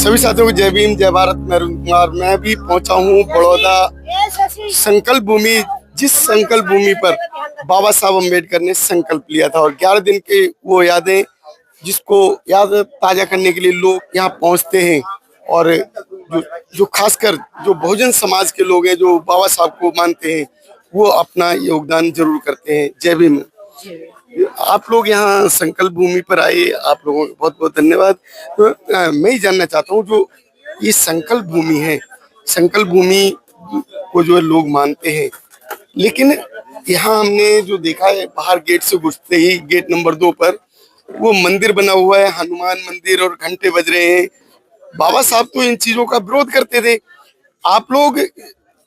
सभी साथियों को जय भीम जय भारत। मैं अरुण कुमार, मैं भी पहुंचा हूं बड़ौदा संकल्प भूमि, जिस संकल्प भूमि पर बाबा साहब अम्बेडकर ने संकल्प लिया था और 11 दिन के वो यादें जिसको याद ताजा करने के लिए लोग यहाँ पहुंचते हैं। और जो खासकर जो बहुजन समाज के लोग हैं जो बाबा साहब को मानते हैं वो अपना योगदान जरूर करते हैं। जय भीम। आप लोग यहाँ संकल्प भूमि पर आए, आप लोगों को बहुत बहुत धन्यवाद। तो मैं ही जानना चाहता हूँ, जो ये संकल्प भूमि है, संकल्प भूमि को जो लोग मानते हैं, लेकिन यहाँ हमने जो देखा है बाहर गेट से घुसते ही गेट नंबर 2 पर वो मंदिर बना हुआ है, हनुमान मंदिर, और घंटे बज रहे हैं। बाबा साहब तो इन चीजों का विरोध करते थे, आप लोग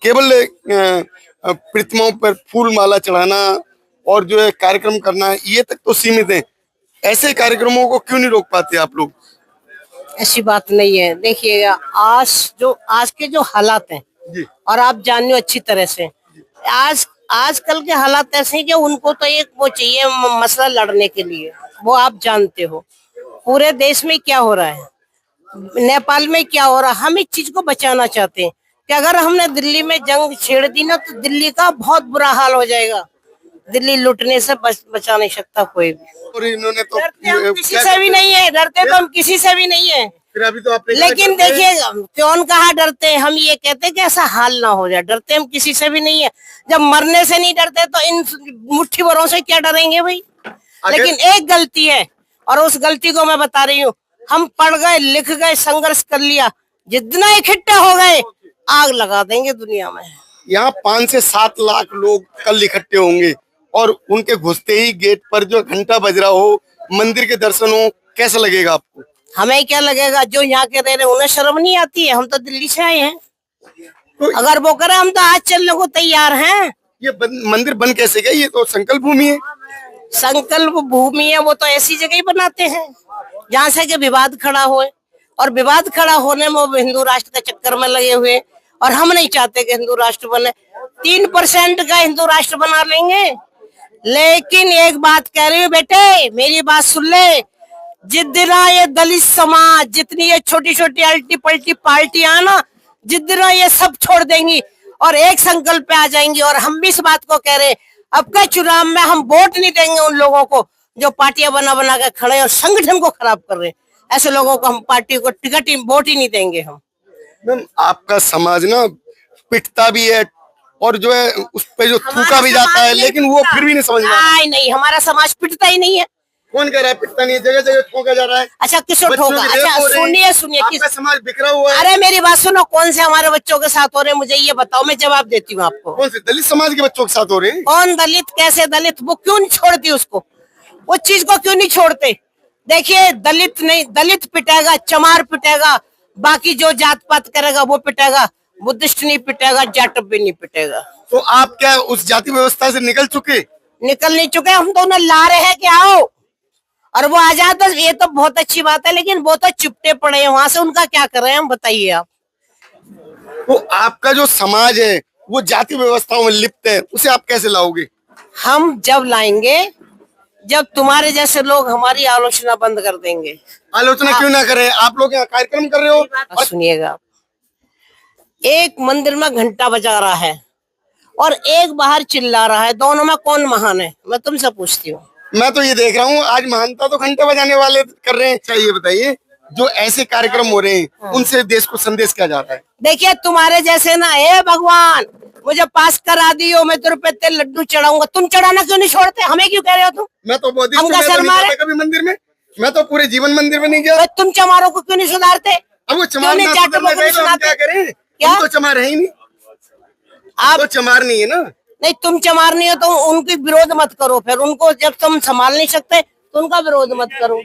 केवल प्रतिमाओं पर फूल माला चढ़ाना और जो है कार्यक्रम करना है ये तक तो सीमित है। ऐसे कार्यक्रमों को क्यों नहीं रोक पाते आप लोग? ऐसी बात नहीं है। देखिएगा आज के जो हालात हैं जी। और आप जानिए अच्छी तरह से, आजकल के हालात ऐसे हैं कि उनको तो एक वो चाहिए मसला लड़ने के लिए, वो आप जानते हो पूरे देश में क्या हो रहा है, नेपाल में क्या हो रहा है। हम इस चीज को बचाना चाहते हैं कि अगर हमने दिल्ली में जंग छेड़ दी ना तो दिल्ली का बहुत बुरा हाल हो जाएगा। दिल्ली लुटने से बचा नहीं सकता कोई भी। और इन्होंने तो डरते हम किसी से भी नहीं है, डरते तो हम किसी से भी नहीं है। फिर अभी तो आपने लेकिन देखिए कौन कहा डरते हैं, हम ये कहते हैं कि ऐसा हाल ना हो जाए। डरते हम किसी से भी नहीं है, जब मरने से नहीं डरते तो इन मुट्ठी भरों से क्या डरेंगे भाई। लेकिन एक गलती है और उस गलती को मैं बता रही हूँ, हम पढ़ गए लिख गए संघर्ष कर लिया, जितना इकट्ठे हो गए आग लगा देंगे दुनिया में। यहाँ 5 से 7 लाख लोग कल इकट्ठे होंगे और उनके घुसते ही गेट पर जो घंटा बज रहा हो, मंदिर के दर्शन हो, कैसा लगेगा आपको? हमें क्या लगेगा, जो यहाँ के रह रहे उन्हें शर्म नहीं आती है? हम तो दिल्ली से आए हैं, तो अगर वो करे हम तो आज चलने को तैयार हैं। ये मंदिर बन कैसे गया? ये तो संकल्प भूमि है। संकल्प भूमि है, वो तो ऐसी जगह ही बनाते हैं जहाँ से कि विवाद खड़ा होए, और विवाद खड़ा होने में वो हिंदू राष्ट्र के चक्कर में लगे हुए। और हम नहीं चाहते कि हिंदू राष्ट्र बने। 3% का हिंदू राष्ट्र बना लेंगे। लेकिन एक बात कह रही हूँ बेटे, मेरी बात सुन ले, जितना ये दलित समाज, जितनी ये छोटी छोटी अल्टी पल्टी पार्टियां ना, जितना ये सब छोड़ देंगी और एक संकल्प पे आ जाएंगी। और हम भी इस बात को कह रहे हैं, अब के चुनाव में हम वोट नहीं देंगे उन लोगों को जो पार्टियां बना बना के खड़े और संगठन को खराब कर रहे हैं। ऐसे लोगों को हम पार्टी को टिकट वोट ही नहीं देंगे हम। मैम, आपका समाज ना पिटता भी है और जो है उस पे जो थूका भी जाता है, लेकिन वो फिर भी नहीं समझ में आता। नहीं, हमारा समाज पिटता ही नहीं है। कौन कह रहा है पिटता नहीं है? जगह जगह ठोका जा रहा है। अच्छा किसको ठोका? अच्छा सुनिए आपका समाज बिखरा हुआ है। अरे मेरी बात सुनो, कौन से हमारे बच्चों के साथ हो रहे हैं मुझे ये बताओ, मैं जवाब देती हूँ आपको। कौन से दलित समाज के बच्चों के साथ हो रहे हैं? कौन दलित, कैसे दलित? वो क्यों नहीं छोड़ती उसको, उस चीज को क्यों नहीं छोड़ते? देखिए दलित नहीं, दलित पिटेगा, चमार पिटेगा, बाकी जो जात पात करेगा वो पिटेगा, बुद्धिस्ट नहीं पिटेगा, जाटव भी नहीं पिटेगा। तो आप क्या उस जाति व्यवस्था से निकल चुके? निकल नहीं चुके, हम तो उन्हें ला रहे हैं कि आओ और वो आ जाता, ये तो बहुत अच्छी बात है। लेकिन वो तो चिपटे पड़े हैं वहां से, उनका क्या कर रहे हैं हम बताइए आप। तो आपका जो समाज है वो जाति व्यवस्थाओं में लिप्त है, उसे आप कैसे लाओगे? हम जब लाएंगे जब तुम्हारे जैसे लोग हमारी आलोचना बंद कर देंगे। आलोचना क्यों ना करें? आप लोग यहाँ कार्यक्रम कर रहे हो। सुनिएगा, एक मंदिर में घंटा बजा रहा है और एक बाहर चिल्ला रहा है, दोनों में कौन महान है? मैं तुमसे पूछती हूँ। मैं तो ये देख रहा हूँ आज महानता तो घंटे बजाने वाले कर रहे हैं। चाहिए बताइए, जो ऐसे कार्यक्रम हो रहे हैं उनसे देश को संदेश क्या जा रहा है? देखिए तुम्हारे जैसे ना, हे भगवान मुझे पास करा दियो, मैं तेरे पे तेल लड्डू चढ़ाऊंगा। तुम चढ़ाना क्यों नहीं छोड़ते? हमें क्यों कह रहे हो तुम? मैं तो कभी मंदिर में, मैं तो पूरे जीवन मंदिर में नहीं गया। तुम चमारों को क्यों नहीं सुधारते? अब वो चमार क्या करें? क्या तो चमार है ही नहीं, आप तो चमार नहीं है ना। नहीं, तुम चमार नहीं हो तो उनकी विरोध मत करो। फिर उनको जब तुम संभाल नहीं सकते तो उनका विरोध मत करो।